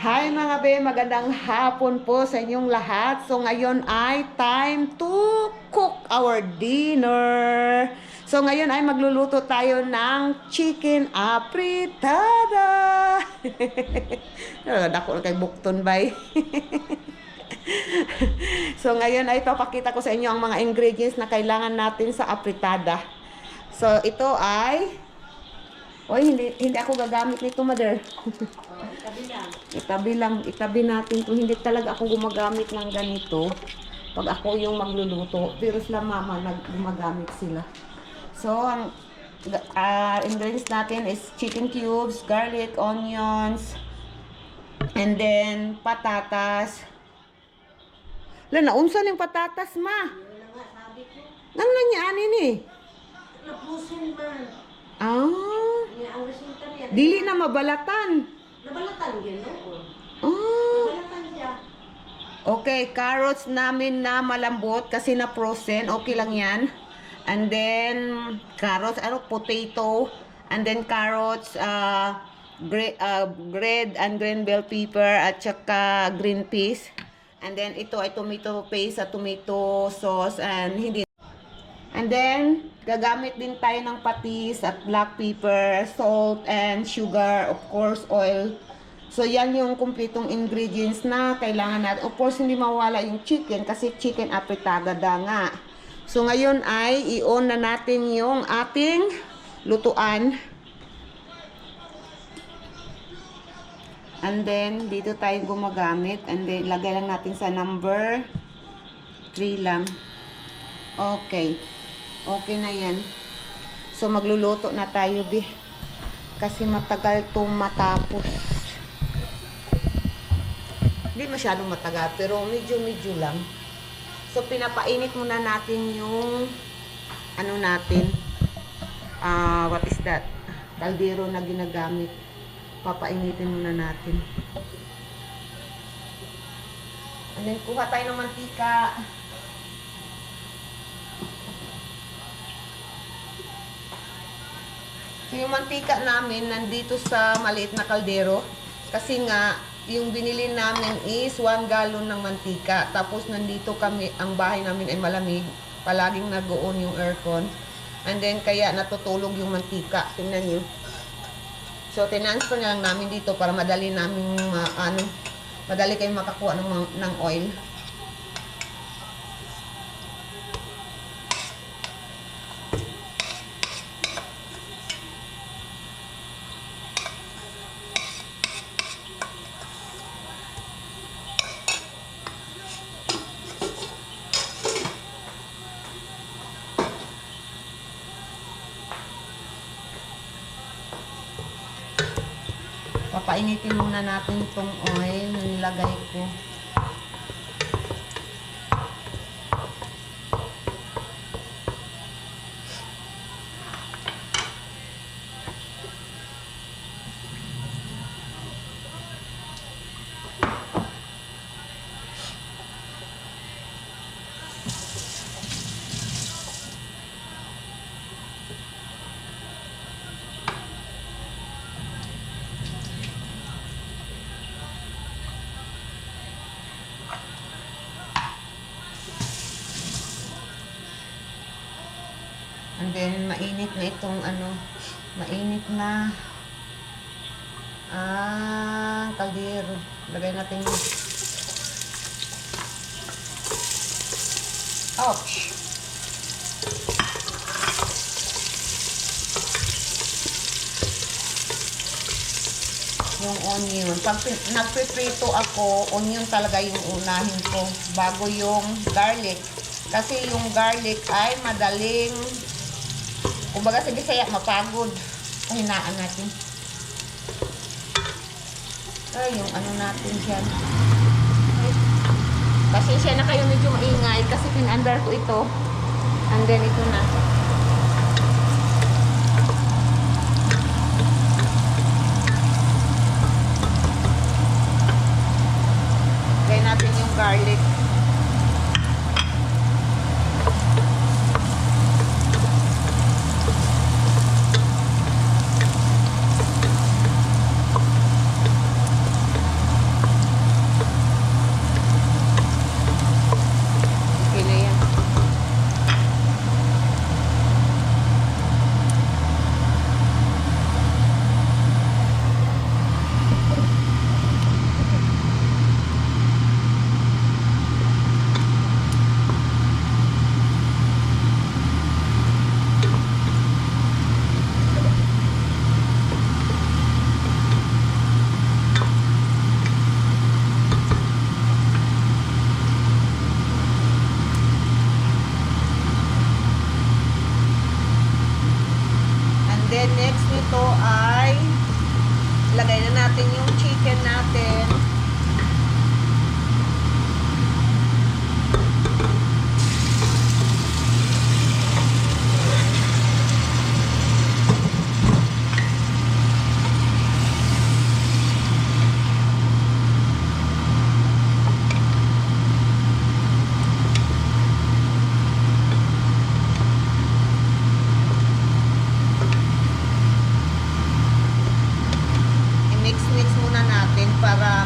Hi mga be, magandang hapon po sa inyong lahat. So ngayon ay time to cook our dinner. So ngayon ay magluluto tayo ng chicken apritada. Dako kay bukton bay. So ngayon ay papakita ko sa inyo ang mga ingredients na kailangan natin sa apritada. So ito ay hindi ako gagamit nito, mother. Itabi natin kung hindi talaga ako gumagamit ng ganito. Pag ako yung magluluto, pero sila mama gumagamit sila. So, ang ingredients natin is chicken cubes, garlic, onions, and then patatas. Naunsa yung patatas, ma? Nang niya anin eh? Napusin man. Ah, Ang resulta niya. dili na mabalatan. Nabalatan yun, no? Ah. Nabalatan siya. Okay, carrots namin na malambot kasi na frozen, okay lang yan. And then carrots, potato, and then carrots, red and green bell pepper at saka green peas. And then ito ay tomato paste at tomato sauce and then gagamit din tayo ng patis at black pepper, salt and sugar, of course oil. So, yan yung kumpletong ingredients na kailangan natin. Of course, hindi mawala yung chicken kasi chicken apritada nga. So, ngayon ay i-on na natin yung ating lutuan. And then, dito tayo gumagamit. And then, lagay lang natin sa number 3 lang. Okay. Okay na yan. So, magluluto na tayo, bi. Kasi matagal itong matapos. Hindi masyadong matagal, pero medyo lang. So, pinapainit muna natin yung what is that? Kaldero na ginagamit. Papainitin muna natin. And then, kuha tayo ng mantika. So, yung mantika namin nandito sa maliit na kaldero. Kasi nga, yung binili namin is 1 gallon ng mantika. Tapos nandito kami, ang bahay namin ay malamig. Palaging nag-on yung aircon. And then kaya natutulog yung mantika. Tingnan nyo. So tinransfer na lang namin dito para madali namin madali kayong makakuha ng oil. Papainitin muna natin itong oil na nilagay ko. And then, mainit na itong mainit na kaldero. Lagay natin yung ouch! Yung onion. Pag nagpiprito ako, onion talaga yung unahin ko bago yung garlic. Kasi yung garlic ay madaling, kumbaga sa Bisaya, mapagod. Hinaan natin. Ay, yung natin dyan. Pasensya na kayo, medyo maingay kasi pinandar ko ito. And then ito na. Lagay natin yung garlic.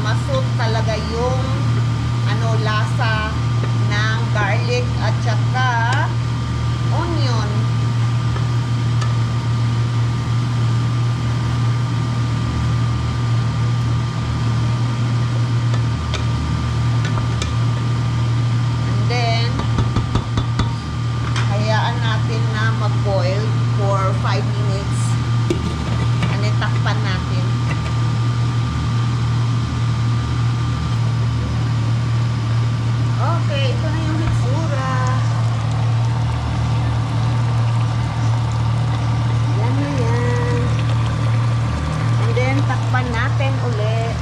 masut talaga yung lasa ng garlic at saka onion. And then hayaan natin na mag-boil for 5 minutes. And then takpan natin. Okay, ito na yung hitsura. Yan na yan. And then, takpan natin ulit.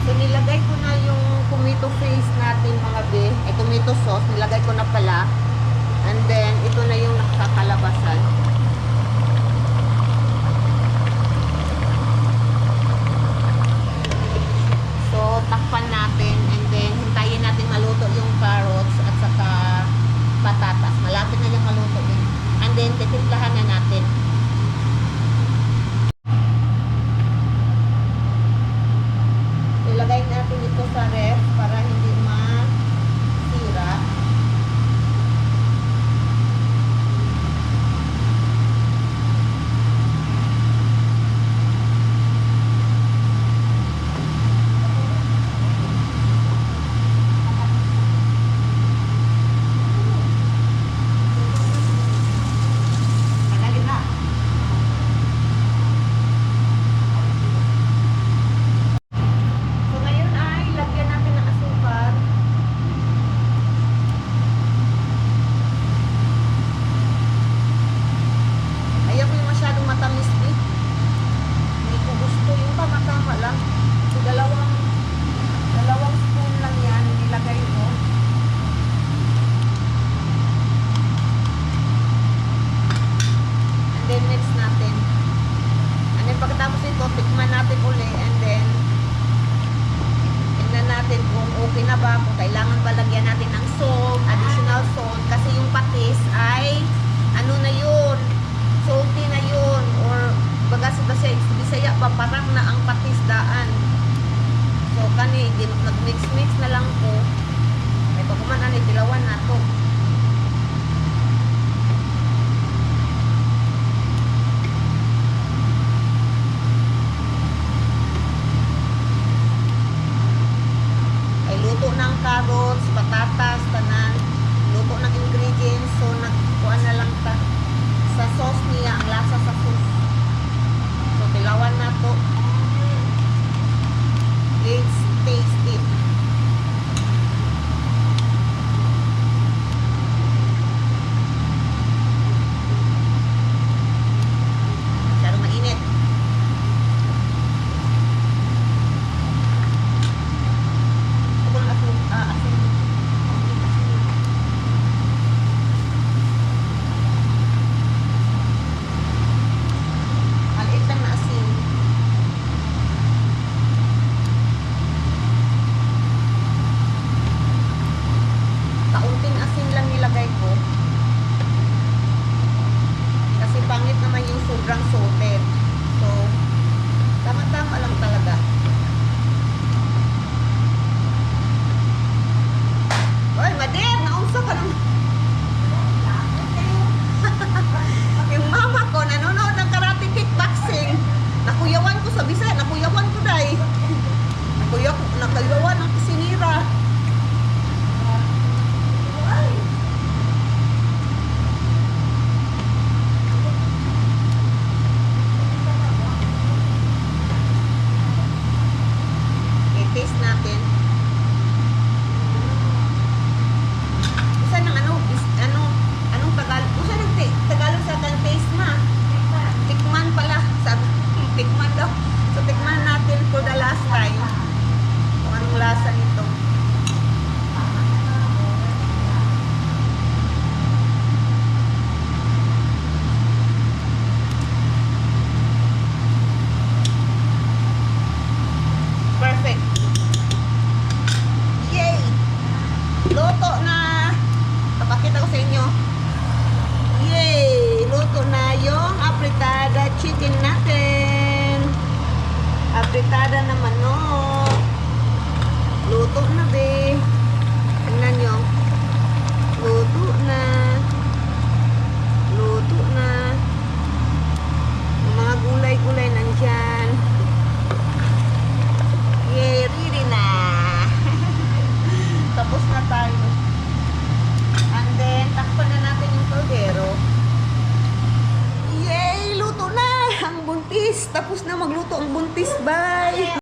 So, nilagay ko na yung tomato paste natin mga be. Tomato sauce, nilagay ko na pala. And then, ito na yung nakakalabasan. So, takpan natin. And then, hintayin natin maluto yung carrots at saka patatas. Malapit na yung maluto yun. And then, titimplahan na natin. Ilagay natin ito sa ref para hindi masira. So ngayon ay lagyan natin ng asukar. Ayaw ko yung masyadong matamis eh. Hindi ko gusto yung tama-tama lang. So dalawang spoon lang yan nilagay ko. And then mix natin. And then pagkatapos ito, tikman natin uli. And then tingnan natin kung okay na ba, kung kailangan ba lagyan natin ng salt, additional salt, kasi yung patis ay na yun, salty na yun, or baga sa Bisaya pa, parang na ang patis daan. So kani, nag-mix-mix na lang ko. Ito kuman ani, dilawan na to. Ay luto ng carrots, patatas, tanan, luto ng ingredients. So nagkuha na lang ta sa sauce niya, ang lasa sa sauce. So tilawan na to. Let's taste it. Masyadong mainit. Maliit lang na asin. Kaunting asin lang nilagay ko. Kasi pangit naman yung sobrang salted. So, tama-tama lang talaga. Oy, Madir, naunsa ka naman. Yung mama ko, nanonood ng karate kickboxing. Nakuyawan ko sa Bisaya, nakuyawan ko dahil. Nakuyawan ang sinira. I-taste natin. Isa ng anong Tagalog? Isa ng Tagalog sa atin taste ma. Tikman pala. Tikman daw. So tikman natin for the last time. Kung anong lasa nito. Perfect. Yay! Luto na! sa inyo. Yay! Luto na yung apritada chicken natin. Apritada na manok.